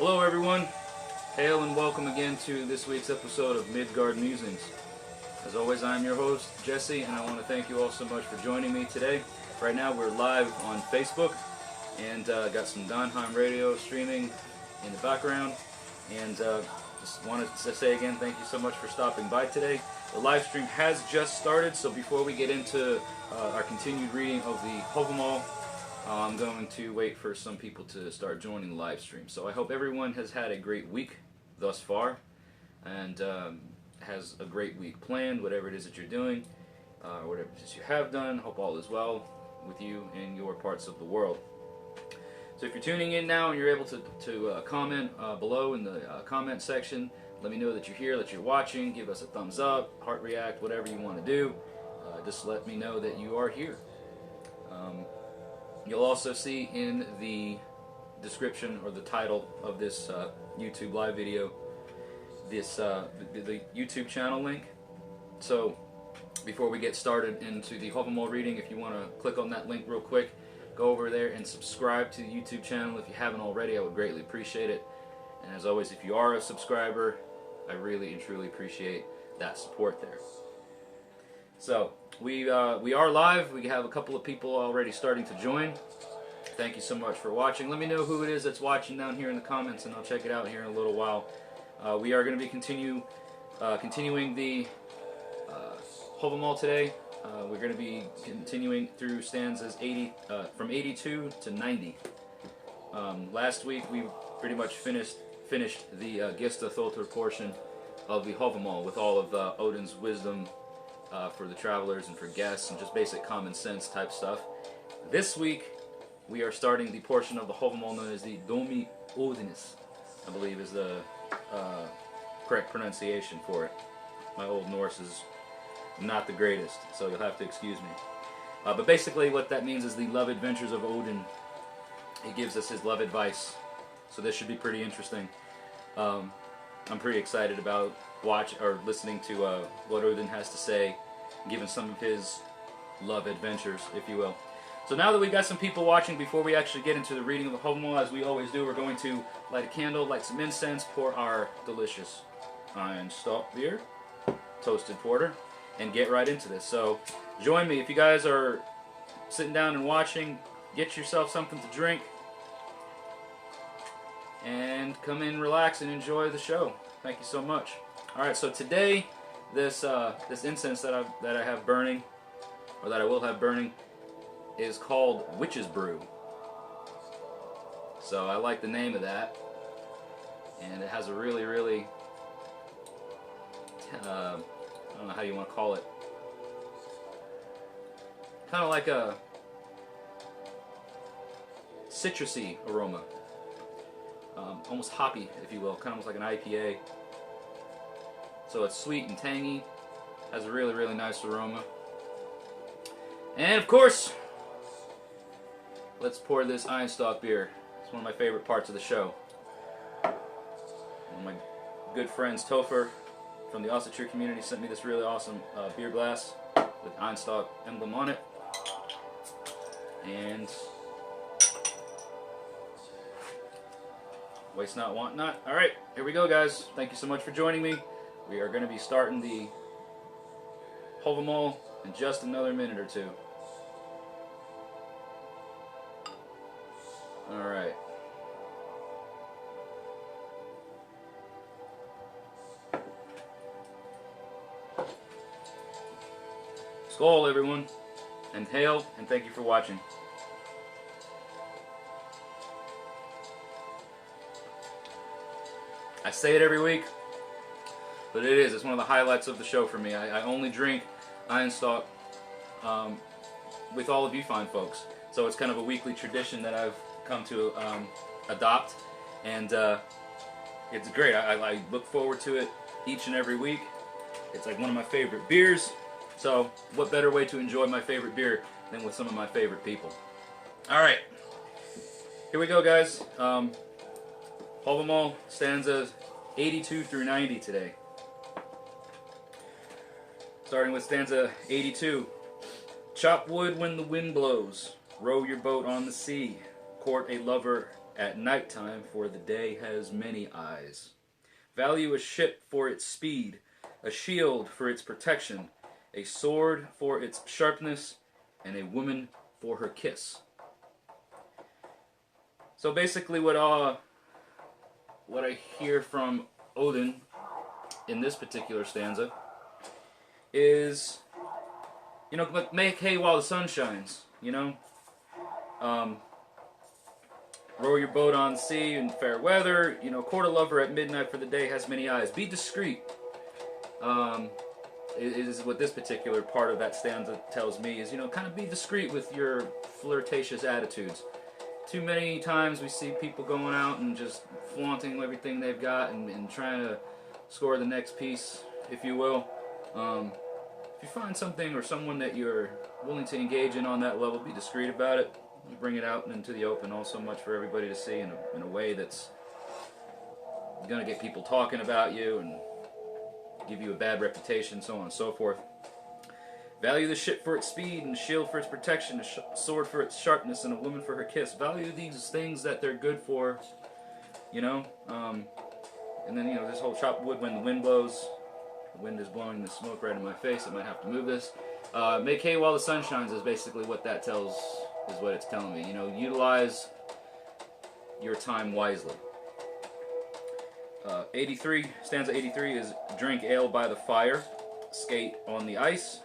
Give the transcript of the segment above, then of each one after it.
Hello everyone, hail and welcome again to this week's episode of Midgard Musings. As always, I'm your host, Jesse, and I want to thank you all so much for joining me today. Right now we're live on Facebook, and got some Donheim radio streaming in the background, and just wanted to say again, thank you so much for stopping by today. The live stream has just started, so before we get into our continued reading of the Hávamál, I'm going to wait for some people to start joining the live stream. So I hope everyone has had a great week thus far, and has a great week planned, whatever it is that you're doing, whatever it is you have done. Hope all is well with you in your parts of the world. So if you're tuning in now and you're able to comment below in the comment section, let me know that you're here, that you're watching. Give us a thumbs up, heart react, whatever you want to do. Just let me know that you are here. You'll also see in the description or the title of this YouTube live video this the YouTube channel link. So before we get started into the Hávamál reading, if you want to click on that link real quick, go over there and subscribe to the YouTube channel if you haven't already. I would greatly appreciate it. And as always, if you are a subscriber, I really and truly appreciate that support there. So we are live. We have a couple of people already starting to join. Thank you so much for watching. Let me know who it is that's watching down here in the comments, and I'll check it out here in a little while. We are going to be continuing the Hávamál today. We're going to be continuing through stanzas from 82 to 90. Last week we pretty much finished the Gestaþotur portion of the Hávamál with all of Odin's wisdom for the travelers and for guests and just basic common sense type stuff. This week we are starting the portion of the Hávamál known as the Domi Othins, I believe is the correct pronunciation for it. My old Norse is not the greatest, so you'll have to excuse me. But basically what that means is the love adventures of Odin. He gives us his love advice, so this should be pretty interesting. I'm pretty excited about listening to what Odin has to say, given some of his love adventures, if you will. So now that we've got some people watching, before we actually get into the reading of the Hávamál, as we always do, we're going to light a candle, light some incense, pour our delicious Einstock beer, toasted porter, and get right into this. So join me. If you guys are sitting down and watching, get yourself something to drink, and come in, relax, and enjoy the show. Thank you so much. Alright, so today, this incense that I have burning, or that I will have burning, is called Witch's Brew. So I like the name of that, and it has a really, really, I don't know how you want to call it, kind of like a citrusy aroma. Almost hoppy, if you will, kind of almost like an IPA. So it's sweet and tangy, has a really, really nice aroma. And of course, let's pour this Einstock beer. It's one of my favorite parts of the show. One of my good friends, Topher, from the Osseter community, sent me this really awesome beer glass with Einstock emblem on it. And waste not, want not. Alright, here we go, guys. Thank you so much for joining me. We are going to be starting the Hávamál in just another minute or two. Alright. Skål, everyone, and hail, and thank you for watching. I say it every week, but it's one of the highlights of the show for me. I only drink Einstock with all of you fine folks. So it's kind of a weekly tradition that I've come to adopt, and it's great. I look forward to it each and every week. It's like one of my favorite beers, so what better way to enjoy my favorite beer than with some of my favorite people. Alright, here we go, guys. Hávamál stanzas 82 through 90 today. Starting with stanza 82. Chop wood when the wind blows, row your boat on the sea, court a lover at night time, for the day has many eyes. Value a ship for its speed, a shield for its protection, a sword for its sharpness, and a woman for her kiss. So basically what I hear from Odin in this particular stanza is, you know, make hay while the sun shines, you know? Row your boat on sea in fair weather, you know, court a lover at midnight, for the day has many eyes. Be discreet, is what this particular part of that stanza tells me, is, you know, kind of be discreet with your flirtatious attitudes. Too many times we see people going out and just flaunting everything they've got and trying to score the next piece, if you will. If you find something or someone that you're willing to engage in on that level, be discreet about it. You bring it out into the open, all so much for everybody to see in a way that's going to get people talking about you and give you a bad reputation, so on and so forth. Value the ship for its speed, and a shield for its protection, a sword for its sharpness, and a woman for her kiss. Value these things that they're good for, you know. And then, you know, this whole chop wood when the wind blows. The wind is blowing the smoke right in my face. I might have to move this. Make hay while the sun shines is basically what that is what it's telling me. You know, utilize your time wisely. 83, stanza 83 is drink ale by the fire, skate on the ice,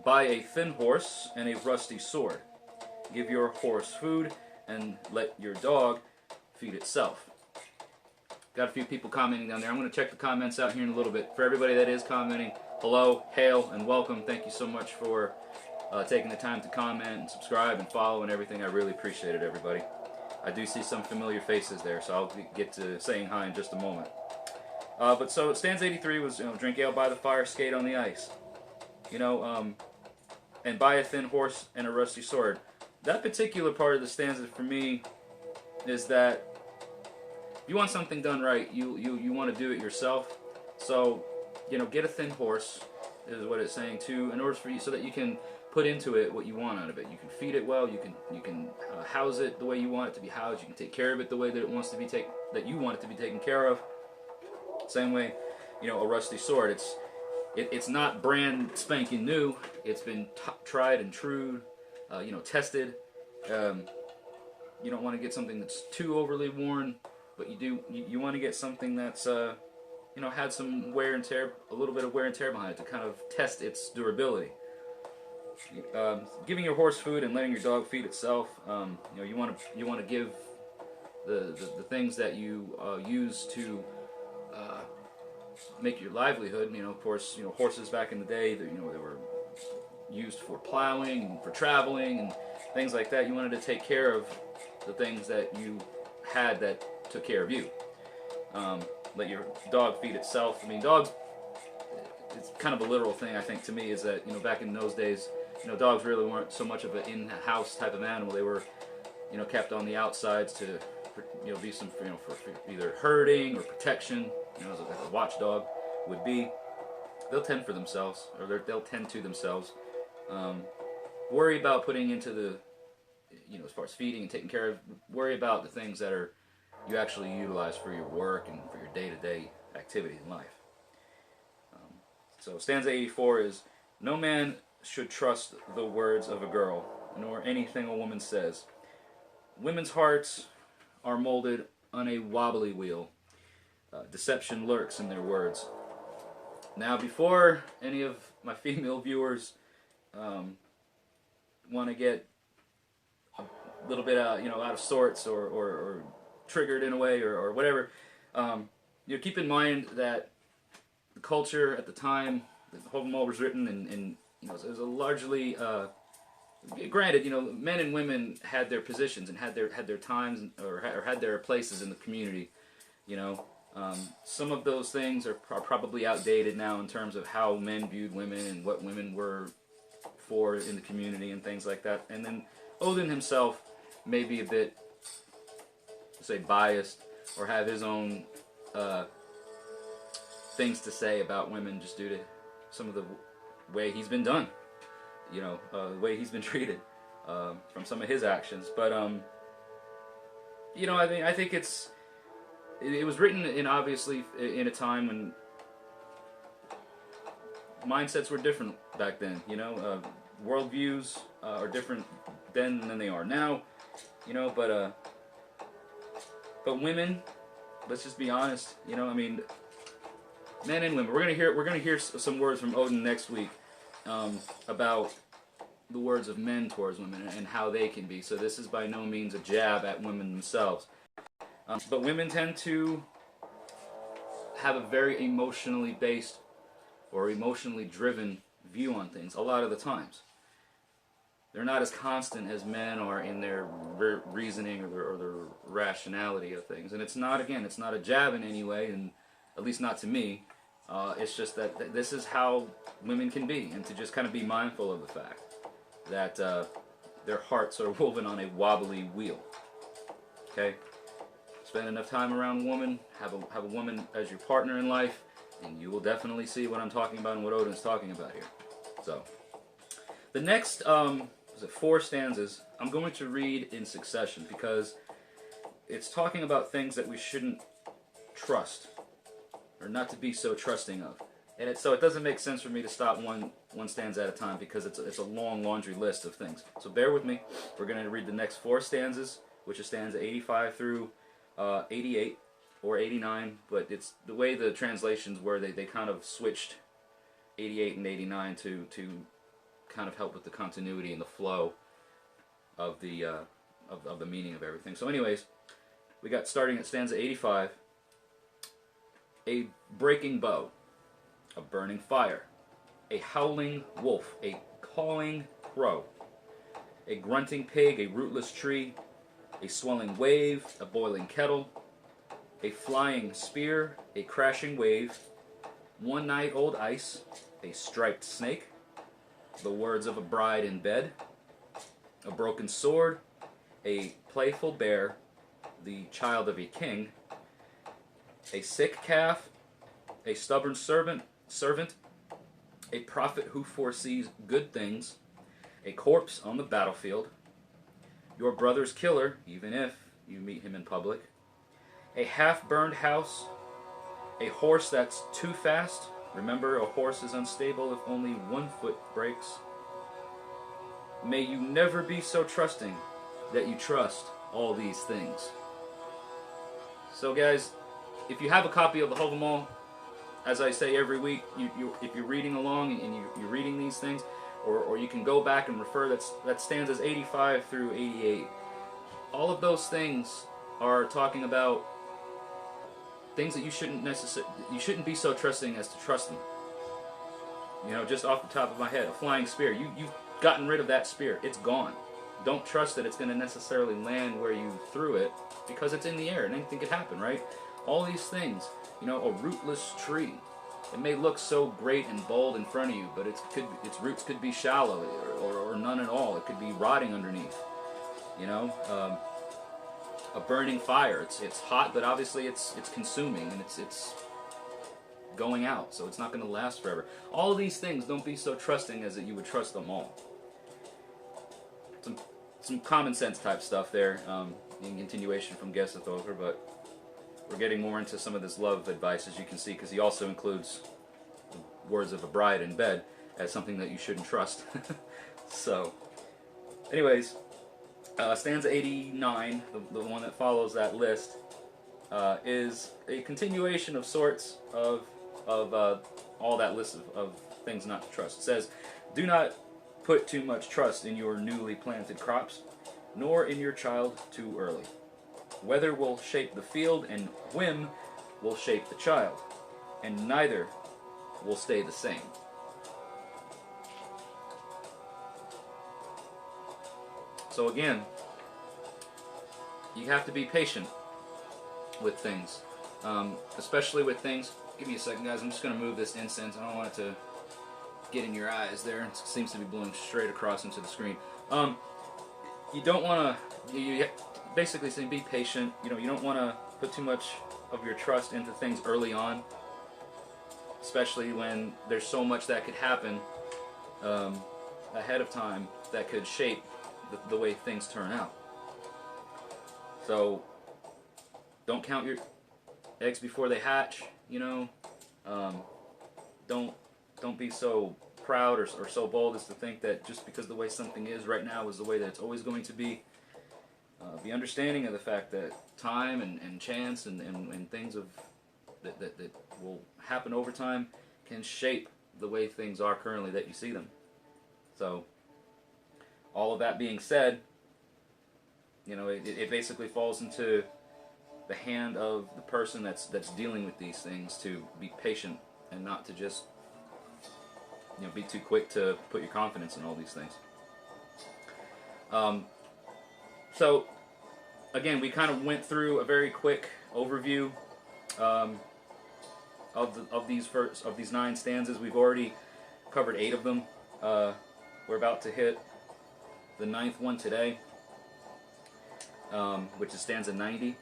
buy a thin horse and a rusty sword. Give your horse food and let your dog feed itself. Got a few people commenting down there. I'm going to check the comments out here in a little bit. For everybody that is commenting, hello, hail, and welcome. Thank you so much for taking the time to comment and subscribe and follow and everything. I really appreciate it, everybody. I do see some familiar faces there, so I'll get to saying hi in just a moment. But so stanza 83 was, you know, drink ale by the fire, skate on the ice. You know, and buy a thin horse and a rusty sword. That particular part of the stanza for me is that if you want something done right, you want to do it yourself. So, you know, get a thin horse is what it's saying too, in order for you, so that you can put into it what you want out of it. You can feed it well. You can house it the way you want it to be housed. You can take care of it the way that it wants to be that you want it to be taken care of. Same way, you know, a rusty sword. It's not brand spanking new. It's been tried and true, you know, tested. You don't want to get something that's too overly worn, but you want to get something that's you know, had some wear and tear, a little bit of wear and tear behind it to kind of test its durability. Giving your horse food and letting your dog feed itself. You know, you want to give the things that you use to make your livelihood. You know, of course, you know, horses back in the day, you know, they were used for plowing and for traveling and things like that. You wanted to take care of the things that you had that took care of you. Let your dog feed itself. I mean, dogs, it's kind of a literal thing, I think, to me, is that, you know, back in those days, you know, dogs really weren't so much of an in-house type of animal. They were, you know, kept on the outsides to, you know, be some, you know, for either herding or protection, you know, as a watchdog would be. They'll tend for themselves, or they'll tend to themselves. Worry about putting into the, you know, as far as feeding and taking care of, worry about the things that are you actually utilize for your work and for your day-to-day activities in life. So stanza 84 is, no man should trust the words of a girl, nor anything a woman says. Women's hearts are molded on a wobbly wheel. Deception lurks in their words. Now, before any of my female viewers want to get a little bit you know, out of sorts or triggered in a way or whatever, you know, keep in mind that the culture at the time that Hávamál was written in, you know, it was a largely granted, you know, men and women had their positions and had their times or had their places in the community. You know, some of those things are probably outdated now in terms of how men viewed women and what women were for in the community and things like that. And then Odin himself may be a bit, say, biased or have his own things to say about women just due to some of the way he's been done, you know, the way he's been treated from some of his actions. But you know, I think it was written in, obviously, in a time when mindsets were different back then. You know, worldviews are different then than they are now. You know, but women, let's just be honest. You know, I mean, men and women. We're gonna hear some words from Odin next week about the words of men towards women and how they can be. So this is by no means a jab at women themselves. But women tend to have a very emotionally based or emotionally driven view on things a lot of the times. They're not as constant as men are in their reasoning or their rationality of things. And it's not, again, it's not a jab in any way, and at least not to me. It's just that this is how women can be, and to just kind of be mindful of the fact that their hearts are woven on a wobbly wheel. Okay? Spend enough time around a woman, have a woman as your partner in life, and you will definitely see what I'm talking about and what Odin's talking about here. So, the next 4 stanzas I'm going to read in succession because it's talking about things that we shouldn't trust, or not to be so trusting of. And so it doesn't make sense for me to stop one stanza at a time because it's a long laundry list of things. So bear with me. We're going to read the next 4 stanzas, which is stanza 85 through 88 or 89, but it's the way the translations were, they kind of switched 88 and 89 to kind of help with the continuity and the flow of the meaning of everything. So anyways, we got starting at stanza 85. A breaking bow, a burning fire, a howling wolf, a cawing crow, a grunting pig, a rootless tree, a swelling wave, a boiling kettle, a flying spear, a crashing wave, one-night-old ice, a striped snake, the words of a bride in bed, a broken sword, a playful bear, the child of a king, a sick calf, a stubborn servant, a prophet who foresees good things, a corpse on the battlefield, your brother's killer, even if you meet him in public, a half-burned house, a horse that's too fast. Remember, a horse is unstable if only one foot breaks. May you never be so trusting that you trust all these things. So guys, if you have a copy of the Hávamál, as I say every week, if you're reading along and you're reading these things, or you can go back and refer, that stanzas 85 through 88. All of those things are talking about things that you shouldn't be so trusting as to trust them. You know, just off the top of my head, a flying spear. You've gotten rid of that spear. It's gone. Don't trust that it's going to necessarily land where you threw it, because it's in the air and anything could happen, right? All these things. You know, a rootless tree. It may look so great and bold in front of you, but its roots could be shallow or none at all. It could be rotting underneath. You know, a burning fire. It's hot, but obviously it's consuming and it's going out, so it's not going to last forever. All of these things, don't be so trusting as that you would trust them all. Some common sense type stuff there, in continuation from Gessethofer, but we're getting more into some of this love advice, as you can see, because he also includes the words of a bride in bed as something that you shouldn't trust. So, anyways, stanza 89, the one that follows that list, is a continuation of sorts of all that list of things not to trust. It says, "Do not put too much trust in your newly planted crops, nor in your child too early. Weather will shape the field, and whim will shape the child, and neither will stay the same." So again, you have to be patient with things, especially with things. Give me a second, guys. I'm just going to move this incense. I don't want it to get in your eyes there. It seems to be blowing straight across into the screen. You don't want to. You basically saying be patient. You know, you don't want to put too much of your trust into things early on, especially when there's so much that could happen ahead of time that could shape the way things turn out. So don't count your eggs before they hatch. You know, don't be so proud or so bold as to think that just because the way something is right now is the way that it's always going to be. Be understanding of the fact that time and chance and things that will happen over time can shape the way things are currently that you see them. So, all of that being said, you know, it basically falls into the hand of the person that's dealing with these things to be patient and not to just, you know, be too quick to put your confidence in all these things. So, again, we kind of went through a very quick overview of these 9 stanzas. We've already covered 8 of them. We're about to hit the 9th one today, which is stanza 90.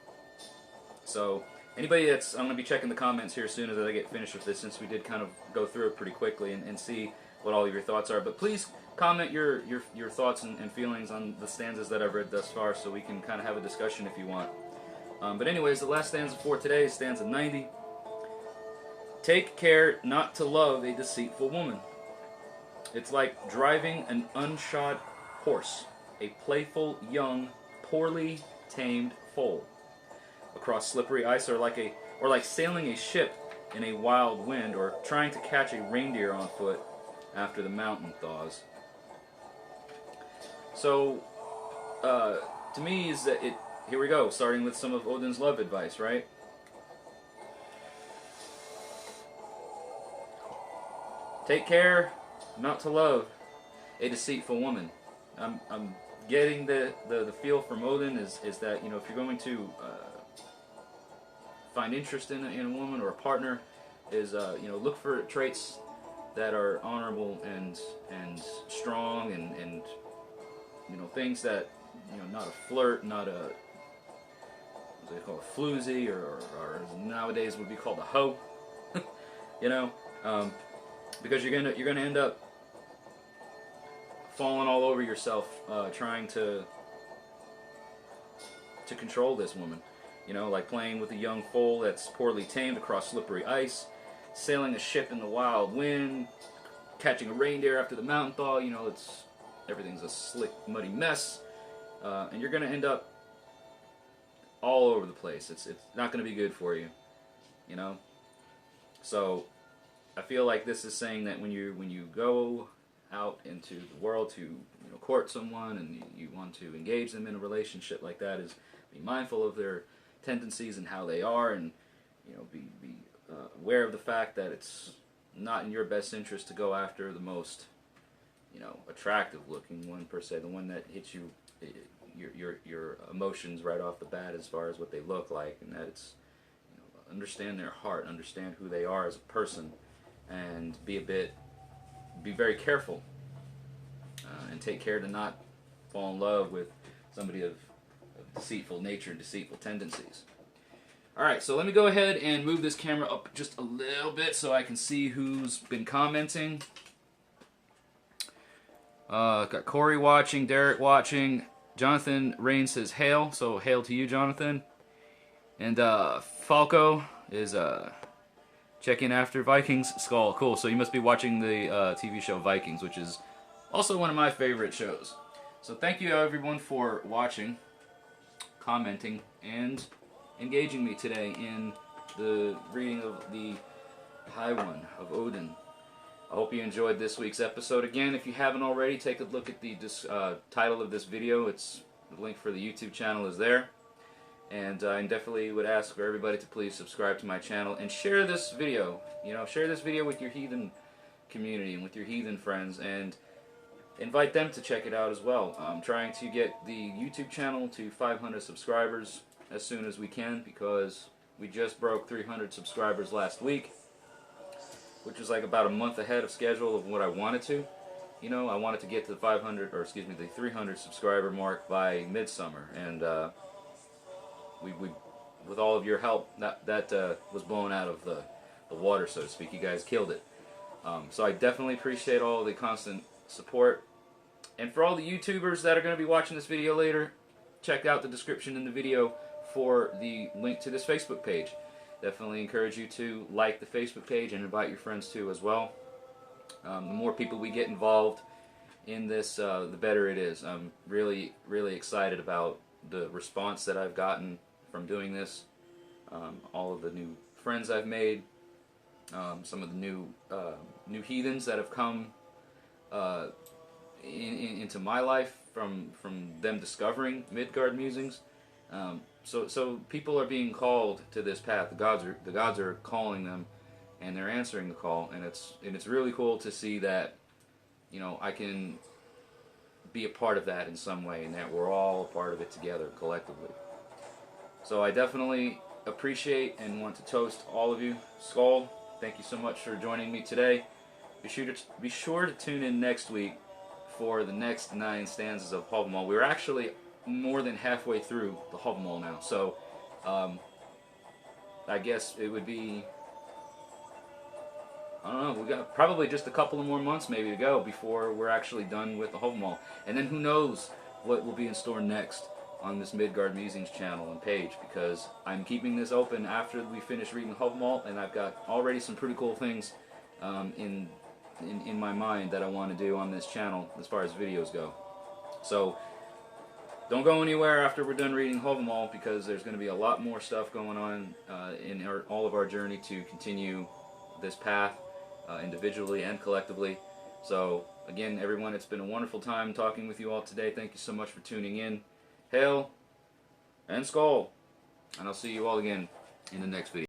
So, anybody that's, I'm going to be checking the comments here as soon as I get finished with this, since we did kind of go through it pretty quickly and see what all of your thoughts are. But please comment your thoughts and feelings on the stanzas that I've read thus far, so we can kind of have a discussion if you want. But anyways, the last stanza for today is stanza 90. Take care not to love a deceitful woman. It's like driving an unshod horse, a playful, young, poorly tamed foal, across slippery ice, or like sailing a ship in a wild wind, or trying to catch a reindeer on foot after the mountain thaws. So, to me, is that here we go, starting with some of Odin's love advice, right? Take care not to love a deceitful woman. I'm getting the feel from Odin is that, you know, if you're going to find interest in a woman or a partner, is you know, look for traits that are honorable and strong and you know, things that, you know, not a flirt, not a, what do they call it, floozy, or nowadays would be called a hoe. You know, because you're gonna end up falling all over yourself trying to control this woman. You know, like playing with a young foal that's poorly tamed across slippery ice, sailing a ship in the wild wind, catching a reindeer after the mountain thaw. You know, everything's a slick, muddy mess, and you're going to end up all over the place. It's not going to be good for you, you know. So I feel like this is saying that when you go out into the world to, you know, court someone and you want to engage them in a relationship like that, is be mindful of their tendencies and how they are, and, you know, be aware of the fact that it's not in your best interest to go after the most, you know, attractive looking one per se, the one that hits you your emotions right off the bat as far as what they look like, and that it's, you know, understand their heart, understand who they are as a person, and be very careful and take care to not fall in love with somebody of deceitful nature and deceitful tendencies. Alright, so let me go ahead and move this camera up just a little bit so I can see who's been commenting. Got Corey watching, Derek watching, Jonathan Rain says hail, so hail to you, Jonathan. And Falco is checking after Vikings Skull. Cool, so you must be watching the TV show Vikings, which is also one of my favorite shows. So thank you everyone for watching, commenting, and engaging me today in the reading of the High One of Odin. I hope you enjoyed this week's episode. Again, if you haven't already, take a look at the title of this video. The link for the YouTube channel is there. And I definitely would ask for everybody to please subscribe to my channel and share this video. You know, share this video with your heathen community and with your heathen friends, and invite them to check it out as well. I'm trying to get the YouTube channel to 500 subscribers as soon as we can, because we just broke 300 subscribers last week, which was like about a month ahead of schedule of what I wanted to. You know, I wanted to get to the 300 subscriber mark by midsummer, and we with all of your help, that was blown out of the water, so to speak. You guys killed it. So I definitely appreciate all the constant support. And for all the YouTubers that are going to be watching this video later, check out the description in the video for the link to this Facebook page. Definitely encourage you to like the Facebook page and invite your friends too as well. The more people we get involved in this, the better it is. I'm really, really excited about the response that I've gotten from doing this. All of the new friends I've made, some of the new heathens that have come into my life from them discovering Midgard Musings. So people are being called to this path. The gods are calling them, and they're answering the call. And it's really cool to see that, you know, I can be a part of that in some way, and that we're all a part of it together collectively. So I definitely appreciate and want to toast all of you. Skull, thank you so much for joining me today. Be sure to tune in next week for the next 9 stanzas of Hávamál. We're actually more than halfway through the Hávamál now, so I guess it would be, I don't know, we got probably just a couple of more months maybe to go before we're actually done with the Hávamál. And then who knows what will be in store next on this Midgard Musings channel and page, because I'm keeping this open after we finish reading Hávamál, and I've got already some pretty cool things in my mind that I want to do on this channel as far as videos go. So don't go anywhere after we're done reading Hávamál, because there's going to be a lot more stuff going on in all of our journey to continue this path individually and collectively. So again, everyone, it's been a wonderful time talking with you all today. Thank you so much for tuning in. Hail and Skull, and I'll see you all again in the next video.